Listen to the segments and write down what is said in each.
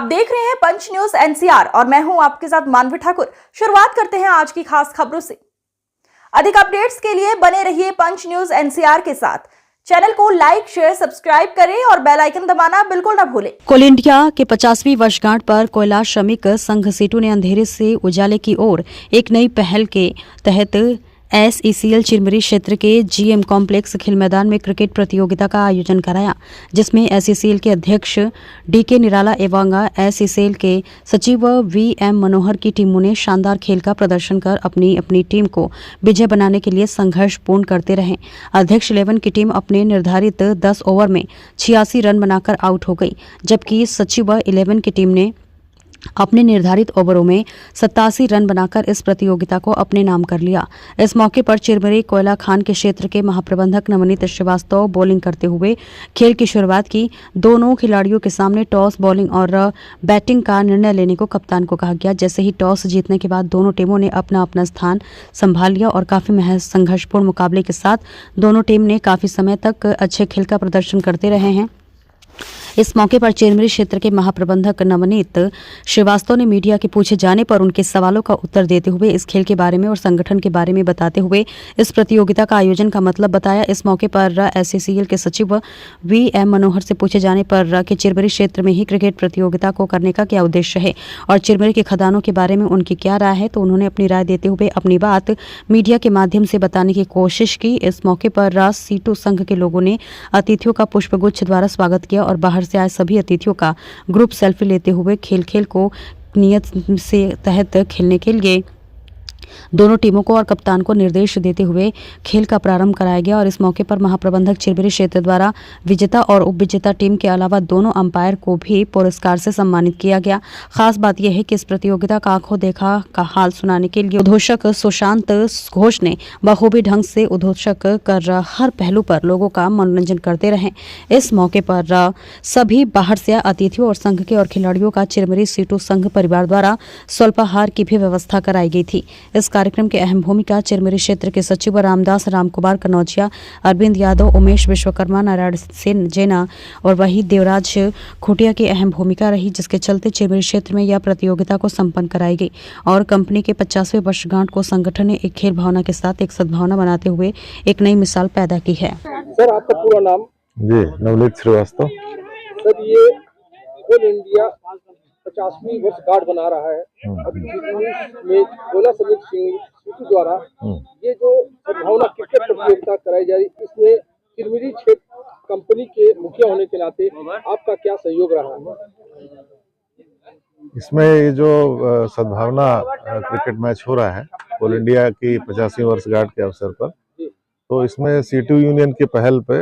देख रहे हैं पंच न्यूज एनसीआर और मैं हूं आपके साथ मानवी ठाकुर। शुरुआत करते हैं आज की खास खबरों से। अधिक अपडेट्स के लिए बने रहिए पंच न्यूज एनसीआर के साथ। चैनल को लाइक, शेयर, सब्सक्राइब करें और बेल आइकन दबाना बिल्कुल न भूलें। कोल इंडिया के 50वीं वर्षगांठ पर कोयला श्रमिक संघ सीटू ने अंधेरे से उजाले की ओर एक नई पहल के तहत SECL चिरमिरी क्षेत्र के GM कॉम्प्लेक्स खेल मैदान में क्रिकेट प्रतियोगिता का आयोजन कराया, जिसमें SECL के अध्यक्ष DK निराला एवं SECL के सचिव VM मनोहर की टीमों ने शानदार खेल का प्रदर्शन कर अपनी अपनी टीम को विजय बनाने के लिए संघर्ष पूर्ण करते रहे। अध्यक्ष 11 की टीम अपने निर्धारित 10 ओवर में 86 रन बनाकर आउट हो गई, जबकि सचिव 11 की टीम ने अपने निर्धारित ओवरों में 87 रन बनाकर इस प्रतियोगिता को अपने नाम कर लिया। इस मौके पर चिरमिरी कोयला खान के क्षेत्र के महाप्रबंधक नवनीत श्रीवास्तव बॉलिंग करते हुए खेल की शुरुआत की। दोनों खिलाड़ियों के सामने टॉस, बॉलिंग और बैटिंग का निर्णय लेने को कप्तान को कहा गया। जैसे ही टॉस जीतने के बाद दोनों टीमों ने अपना अपना स्थान संभाल लिया और काफी संघर्षपूर्ण मुकाबले के साथ दोनों टीम ने काफी समय तक अच्छे खेल का प्रदर्शन करते रहे हैं। इस मौके पर चिरमिरी क्षेत्र के महाप्रबंधक नवनीत श्रीवास्तव ने मीडिया के पूछे जाने पर उनके सवालों का उत्तर देते हुए इस खेल के बारे में और संगठन के बारे में बताते हुए इस प्रतियोगिता का आयोजन का मतलब बताया। इस मौके पर SECL के सचिव VM मनोहर से पूछे जाने पर कि चिरमिरी क्षेत्र में ही क्रिकेट प्रतियोगिता को करने का क्या उद्देश्य है और चिरमिरी के खदानों के बारे में उनकी क्या राय है, तो उन्होंने अपनी राय देते हुए अपनी बात मीडिया के माध्यम से बताने की कोशिश की। इस मौके पर सीटू संघ के लोगों ने अतिथियों का पुष्पगुच्छ द्वारा स्वागत किया और बाहर से आए सभी अतिथियों का ग्रुप सेल्फी लेते हुए खेल को नियत से तहत खेलने के लिए दोनों टीमों को और कप्तान को निर्देश देते हुए खेल का प्रारंभ कराया गया। और इस मौके पर महाप्रबंधक चिरमिरी क्षेत्र द्वारा विजेता और उपविजेता टीम के अलावा दोनों अंपायर को भी पुरस्कार से सम्मानित किया गया। खास बात यह है कि इस प्रतियोगिता का आंखों देखा का हाल सुनाने के लिए उद्घोषक सुशांत घोष ने बखूबी ढंग से उद्घोषक कर हर पहलू पर लोगों का मनोरंजन करते रहे। इस मौके पर सभी बाहर से अतिथियों और संघ के और खिलाड़ियों का चिरमिरी सीटू संघ परिवार द्वारा स्वल्पाहार की भी व्यवस्था कराई गई थी। इस कार्यक्रम की अहम भूमिका चिरमिरी क्षेत्र के सचिव रामदास रामकुमार कनौजिया, अरविंद यादव, उमेश विश्वकर्मा, नारायण सेन जैना और वही देवराज खुटिया की अहम भूमिका रही, जिसके चलते चिरमिरी क्षेत्र में यह प्रतियोगिता को संपन्न कराई गई। और कंपनी के 50वें वर्षगांठ को संगठन ने एक खेल भावना के साथ एक सद्भावना बनाते हुए एक नई मिसाल पैदा की है। सर, आपका पूरा नाम? जी, नवनीत श्रीवास्तव। सर, ये कोल इंडिया 50वीं वर्षगांठ बना रहा है और में कोयला श्रमिक सीटू द्वारा ये जो सद्भावना क्रिकेट प्रतियोगिता कराई जा रही है, इसमें चिरमिरी क्षेत्र कंपनी के मुखिया होने के नाते आपका क्या सहयोग रहा है? इसमें ये जो सद्भावना क्रिकेट मैच हो रहा है कोल इंडिया की 50वीं वर्षगांठ के अवसर पर, तो इसमें सीटू यूनियन की पहल पे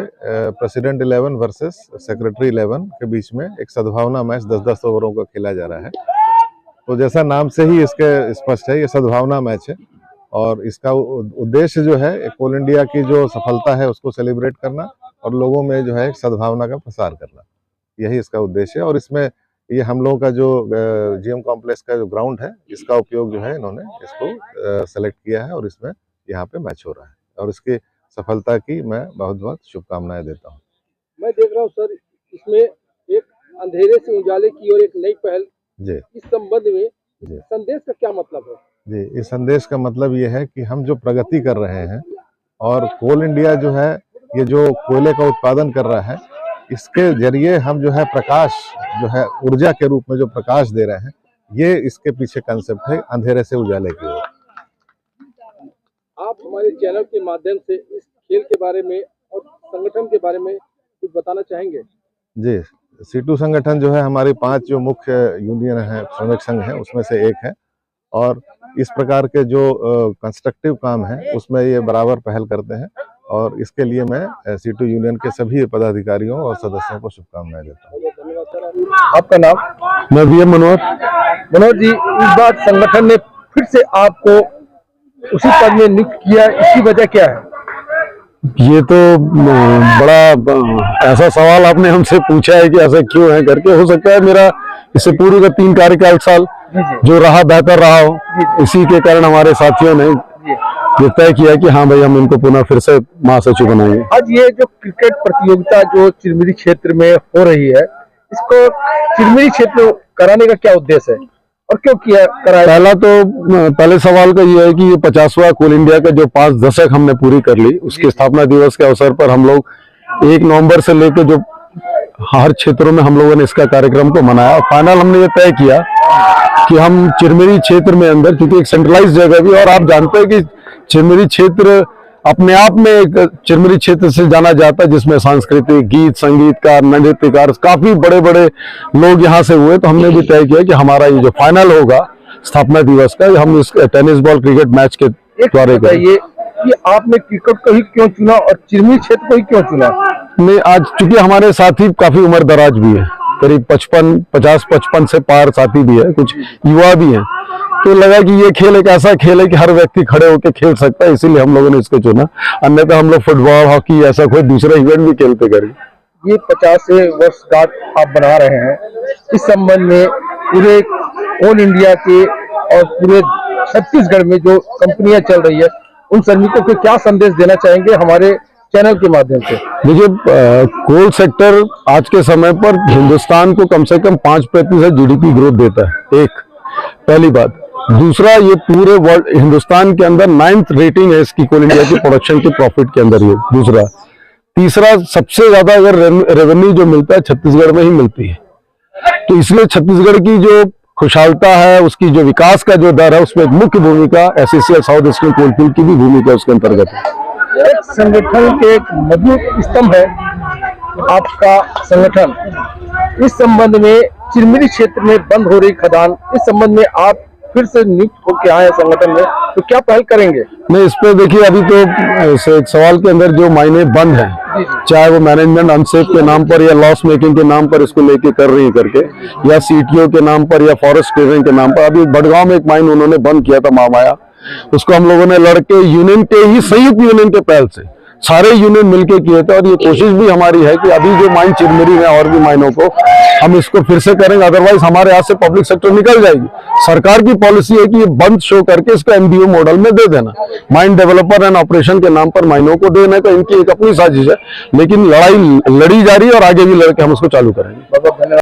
प्रेसिडेंट 11 वर्सेस सेक्रेटरी 11 के बीच में एक सद्भावना मैच 10-10 ओवरों का खेला जा रहा है। तो जैसा नाम से ही इसके स्पष्ट है, ये सद्भावना मैच है और इसका उद्देश्य जो है कोल इंडिया की जो सफलता है उसको सेलिब्रेट करना और लोगों में जो है सद्भावना का प्रसार करना, यही इसका उद्देश्य है। और इसमें ये हम लोगों का जो GM कॉम्प्लेक्स का जो ग्राउंड है, इसका उपयोग जो है इन्होंने इसको सेलेक्ट किया है और इसमें यहाँ पे मैच हो रहा है और इसकी सफलता की मैं बहुत बहुत शुभकामनाएं देता हूँ। मैं देख रहा हूँ सर, इसमें एक अंधेरे से उजाले की और एक नई पहल जी, इस संबंध में संदेश का क्या मतलब है? जी, इस संदेश का मतलब ये है कि हम जो प्रगति कर रहे हैं और कोल इंडिया जो है ये जो कोयले का उत्पादन कर रहा है, इसके जरिए हम जो है प्रकाश जो है ऊर्जा के रूप में जो प्रकाश दे रहे हैं, ये इसके पीछे कंसेप्ट है अंधेरे से उजाले की ओर। आप हमारे चैनल के माध्यम से इस खेल के बारे में और संगठन के बारे में कुछ बताना चाहेंगे? जी, सीटू संगठन जो है हमारी 5 जो मुख्य यूनियन है, श्रमिक संघ है, उसमें से एक है और इस प्रकार के जो कंस्ट्रक्टिव काम है उसमें ये बराबर पहल करते हैं और इसके लिए मैं सीटू यूनियन के सभी पदाधिकारियों और सदस्यों को शुभकामनाएं देता हूँ। धन्यवाद सर। आपका नाम? मैं VM मनोहर। मनोहर जी, इस बार संगठन ने फिर से आपको उसी पद में नियुक्त किया, इसकी वजह क्या है? ये तो बड़ा ऐसा सवाल आपने हमसे पूछा है कि ऐसा क्यों है करके। हो सकता है मेरा इससे पूर्व का 3 कार्यकाल साल जो रहा बेहतर रहा हो, इसी के कारण हमारे साथियों ने ये तय किया कि हाँ भाई हम इनको पुनः फिर से महासचिव बनाएंगे। आज ये जो क्रिकेट प्रतियोगिता जो चिरमिरी क्षेत्र में हो रही है, इसको चिरमिरी क्षेत्र कराने का क्या उद्देश्य है और क्यों किया कराया? पहला तो पहले सवाल का ये है कि ये 50वां कोल इंडिया का जो 5 दशक हमने पूरी कर ली, उसके स्थापना दिवस के अवसर पर हम लोग 1 नवंबर से लेकर जो हर क्षेत्रों में हम लोगों ने इसका कार्यक्रम को मनाया। फाइनल हमने ये तय किया कि हम चिरमिरी क्षेत्र में अंदर, क्योंकि एक सेंट्रलाइज जगह भी, और आप जानते हैं कि चिरमिरी क्षेत्र अपने आप में एक चिरमिरी क्षेत्र से जाना जाता है, जिसमें सांस्कृतिक, गीत संगीतकार, नृत्यकार, काफी बड़े बड़े लोग यहाँ से हुए। तो हमने भी तय किया कि हमारा ये जो फाइनल होगा स्थापना दिवस का, हम इस टेनिस बॉल क्रिकेट मैच के द्वारा बताइए कि आपने क्रिकेट को ही क्यों चुना और चिरमिरी क्षेत्र को ही क्यों चुना? में आज चूंकि हमारे साथी काफी उम्र दराज भी है, करीब 50-55 से पार साथी भी है, कुछ युवा भी हैं, तो लगा कि ये खेल एक ऐसा खेल है कि हर व्यक्ति खड़े होकर खेल सकता है, इसीलिए हम लोगों ने इसको चुना। अन्यथा हम लोग फुटबॉल, हॉकी, ऐसा कोई दूसरा इवेंट भी खेलते करें। ये 50 वर्षगांठ आप बना रहे हैं, इस संबंध में पूरे ऑल इंडिया के और पूरे छत्तीसगढ़ में जो कंपनियां चल रही है, उन श्रमिकों को क्या संदेश देना चाहेंगे हमारे चैनल के माध्यम से? देखिए, कोल सेक्टर आज के समय पर हिंदुस्तान को कम से कम 5% GDP ग्रोथ देता है, एक पहली बात। दूसरा, ये पूरे वर्ल्ड, हिंदुस्तान के अंदर 9th रेटिंग है इसकी कोल इंडिया की प्रोडक्शन के प्रॉफिट के अंदर ये। दूसरा, तीसरा, सबसे ज्यादा अगर रेवेन्यू जो मिलता है छत्तीसगढ़ में ही मिलती है, तो इसलिए छत्तीसगढ़ की जो खुशहालता है, उसकी जो विकास का जो दर है, उसमें एक मुख्य भूमिका SECL साउथ ईस्टर्न कोलफील्ड की भी भूमिका उसके अंतर्गत है। एक संगठन के एक मजबूत स्तंभ है आपका संगठन। इस संबंध में चिरमिरी क्षेत्र में बंद हो रही खदान, इस संबंध में आप फिर से नियुक्त होकर आए संगठन में, तो क्या पहल करेंगे? नहीं, इस पे देखिए, अभी तो एक सवाल के अंदर जो मायने बंद हैं, चाहे वो मैनेजमेंट अनसेफ के नाम पर या लॉस मेकिंग के नाम पर इसको लेके कर रही है करके, या CTO के नाम पर या फॉरेस्ट क्लियरिंग के नाम पर। अभी भड़गांव में एक माइन उन्होंने बंद किया था, महामाया, उसको हम लोगों ने लड़के यूनियन के ही, संयुक्त यूनियन के पहल से सारे यूनियन मिलके किए थे, और ये कोशिश भी हमारी है कि अभी जो माइन चिरमिरी में और भी माइनों को हम इसको फिर से करेंगे, अदरवाइज हमारे यहाँ से पब्लिक सेक्टर निकल जाएगी। सरकार की पॉलिसी है कि ये बंद शो करके इसको MDO मॉडल में दे देना, माइन डेवलपर एंड ऑपरेशन के नाम पर माइनों को देने का इनकी एक अपनी साजिश है, लेकिन लड़ाई लड़ी जा रही है और आगे भी लड़के हम उसको चालू करेंगे।